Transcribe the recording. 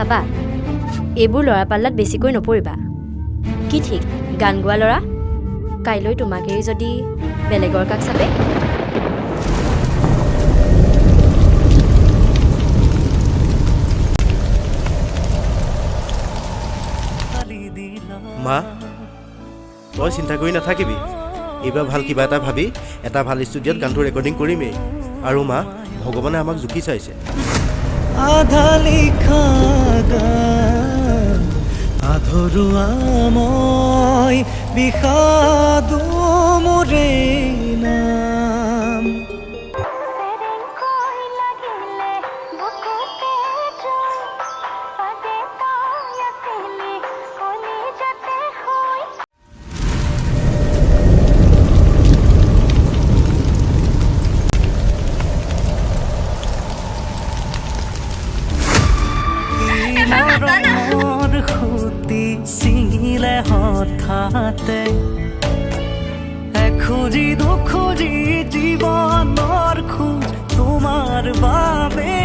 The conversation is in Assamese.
চাবা এইবোৰ ল'ৰা পাল্লাত বেছিকৈ নপৰিবা কি ঠিক গান গোৱা ল'ৰা কাইলৈ তোমাক এৰি যদি বেলেগৰ কাষ চাপে মা তই চিন্তা কৰি নাথাকিবি এইবাৰ ভাল কিবা এটা ভাবি এটা ভাল ষ্টুডিঅ'ত গানটো ৰেকৰ্ডিং কৰিমেই আৰু মা ভগৱানে আমাক জুখি চাইছে আধা লিখা গান আধৰুৱা মই বিষাদো মোৰে নাম ছিঙিলে হঠাতে খুজি দুখুজি জীৱনৰ খোজ তোমাৰ বাবে